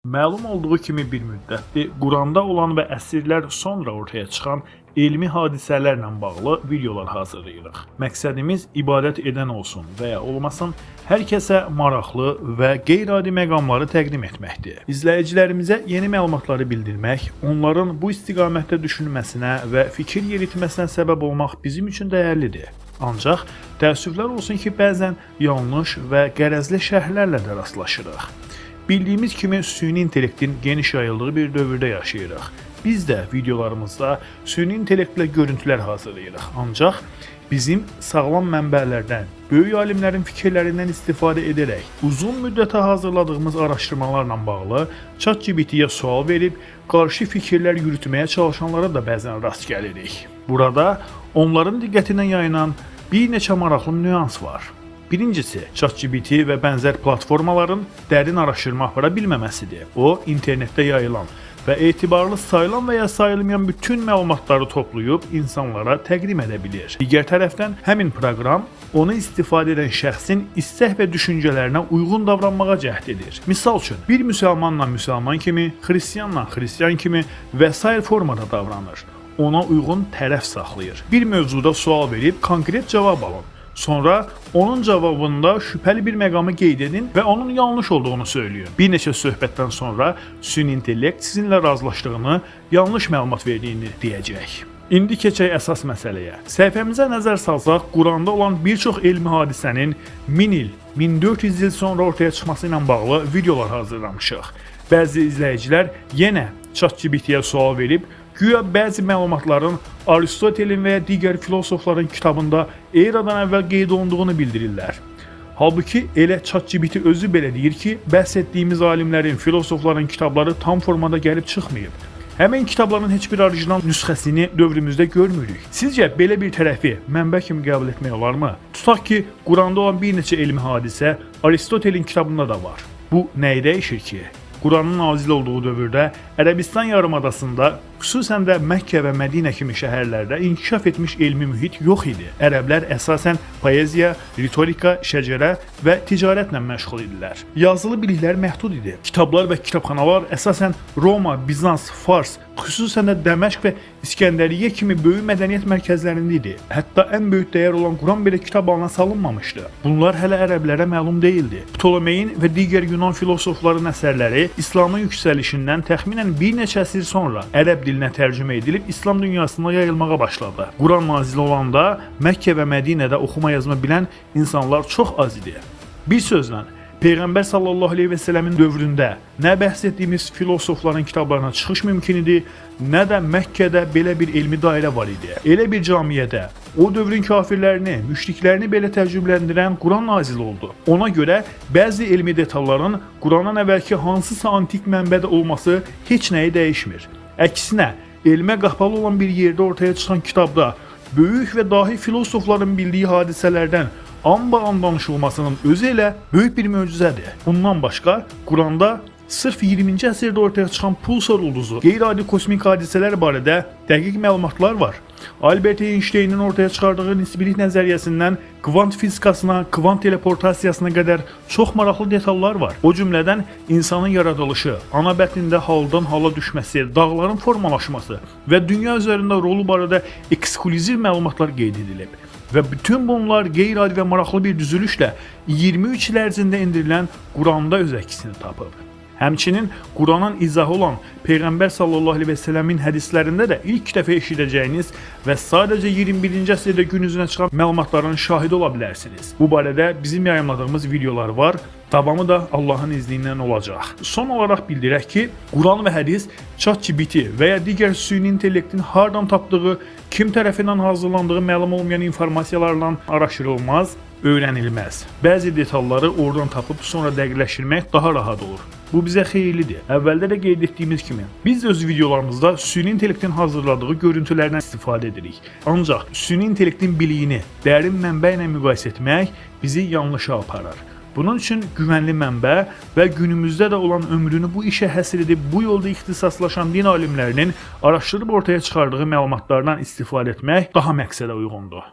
Məlum olduğu kimi bir müddətdir, Quranda olan və əsrlər sonra ortaya çıxan elmi hadisələrlə bağlı videolar hazırlayırıq. Məqsədimiz ibadət edən olsun və ya olmasın, hər kəsə maraqlı və qeyri-adi məqamları təqdim etməkdir. İzləyicilərimizə yeni məlumatları bildirmək, onların bu istiqamətdə düşünməsinə və fikir yeritməsinə səbəb olmaq bizim üçün dəyərlidir. Ancaq təəssüflər olsun ki, bəzən yanlış və qərəzli şərhlərlə də rastlaşırıq. Bildiyimiz kimi süni intellektin geniş yayıldığı bir dövrdə yaşayırıq. Biz də videolarımızda süni intellektlə görüntülər hazırlayırıq. Ancaq bizim sağlam mənbələrdən, böyük alimlərin fikirlərindən istifadə edərək uzun müddətə hazırladığımız araşdırmalarla bağlı ChatGPT-yə sual verib qarşı fikirlər yürütməyə çalışanlara da bəzən rast gəlirik. Burada onların diqqətindən yayılan bir neçə maraqlı nüans var. Birincisi, ChatGPT və bənzər platformaların dərin araşdırma apara bilməməsidir. O, internetdə yayılan və etibarlı sayılan və ya sayılmayan bütün məlumatları toplayıb insanlara təqdim edə bilir. Digər tərəfdən, həmin proqram onu istifadə edən şəxsin istək və düşüncələrinə uyğun davranmağa cəhd edir. Misal üçün, bir müsəlmanla müsəlman kimi, xristianla xristian kimi və sair formada davranır. Ona uyğun tərəf saxlayır. Bir mövzuda sual verib konkret cavab alın. Sonra onun cavabında şübhəli bir məqamı qeyd edin və onun yanlış olduğunu söyləyin. Bir neçə söhbətdən sonra süni intellekt sizinlə razılaşdığını, yanlış məlumat verdiyini deyəcək. İndi keçək əsas məsələyə. Səhifəmizə nəzər salsaq, Quranda olan bir çox elmi hadisənin 1000 il, 1400 il sonra ortaya çıxması ilə bağlı videolar hazırlamışıq. Bəzi izləyicilər yenə ChatGPT-yə sual verib, güya bəzi məlumatların Aristotelin və ya digər filosofların kitabında eradan əvvəl qeyd olunduğunu bildirirlər. Halbuki elə ChatGPT özü belə deyir ki, bəhs etdiyimiz alimlərin, filosofların kitabları tam formada gəlib çıxmayıb. Həmin kitabların heç bir orijinal nüsxəsini dövrümüzdə görmürük. Sizcə belə bir tərəfi mənbə kimi qəbul etmək olarmı? Tutaq ki, Quranda olan bir neçə elmi hadisə Aristotelin kitabında da var. Bu nəyi dəyişir ki? Quranın nazil olduğu dövrdə Ərəbistan yarımadasında, xüsusən də Məkkə və Mədinə kimi şəhərlərdə inkişaf etmiş elmi mühit yox idi. Ərəblər əsasən poeziya, ritorika, şəcərə və ticarətlə məşğul idilər. Yazılı biliklər məhdud idi. Kitablar və kitabxanalar əsasən Roma, Bizans, Fars, xüsusən də Dəməşq və İskəndəriyyə kimi böyük mədəniyyət mərkəzlərində idi. Hətta ən böyük dəyər olan Quran belə kitab halına salınmamışdı. Bunlar hələ ərəblərə məlum deyildi. Ptolemeyin və digər Yunan filosofların əsərləri İslamın yüksəlişindən təxminən bir neçə əsr sonra ərəb dilinə tərcümə edilib İslam dünyasına yayılmağa başladı. Quran nazil olanda Məkkə və Mədinədə oxuma yazma bilən insanlar çox az idi. Bir sözlə, Peyğəmbər sallallahu əleyhi və səlləmin dövründə nə bəhs etdiyimiz filosofların kitablarına çıxış mümkün idi, nə də Məkkədə belə bir elmi dairə var idi. Elə bir camiyyədə o dövrün kafirlərini, müşriklərini belə təcrübələndirən Quran nazil oldu. Ona görə bəzi elmi detalların Qurandan əvvəlki hansısa antik mənbədə olması heç nəyi dəyişmir. Əksinə, elmə qapalı olan bir yerdə ortaya çıxan kitabda böyük və dahi filosofların bildiyi hadisələrdən anbaan danışılmasının özü elə böyük bir möcüzədir. Bundan başqa, Quranda sırf 20-ci əsrdə ortaya çıxan pulsar ulduzu, qeyri-adi kosmik hadisələr barədə dəqiq məlumatlar var. Albert Einstein'in ortaya çıxardığı nisbilik nəzəriyyəsindən kvant fizikasına, kvant teleportasiyasına qədər çox maraqlı detallar var. O cümlədən insanın yaradılışı, ana bətnində haldan hala düşməsi, dağların formalaşması və dünya üzərində rolu barədə eksklüziv məlumatlar qeyd edilib. Və bütün bunlar qeyri-adi və maraqlı bir düzülüşlə 23 il ərzində endirilən Quranda öz əksini tapıb. Həmçinin Quranın izahı olan Peyğəmbər sallallahu əleyhi və səlləmin hədislərində də ilk dəfə eşidəcəyiniz və sadəcə 21-ci əsrdə gün üzünə çıxan məlumatların şahidi ola bilərsiniz. Bu barədə bizim yayımladığımız videolar var. Davamı da Allahın izni ilə olacaq. Son olaraq bildirək ki, Quran və hədis ChatGPT və ya digər süni intellektin hardan tapdığı, kim tərəfindən hazırlandığı məlum olmayan informasiyalarla araşdırılmaz, öyrənilməz. Bəzi detalları oradan tapıb sonra dəqiqləşdirmək daha rahat olur. Bu bizə xeyirlidir. Əvvəldə də qeyd etdiyimiz kimi, biz öz videolarımızda süni intellektin hazırladığı görüntülərdən istifadə edirik. Ancaq süni intellektin biliyini dərin mənbə ilə müqayisə etmək bizi yanlışa aparar. Bunun üçün güvənli mənbə və günümüzdə də olan ömrünü bu işə həsr edib bu yolda ixtisaslaşan din alimlərinin araşdırıb ortaya çıxardığı məlumatlardan istifadə etmək daha məqsədə uyğundur.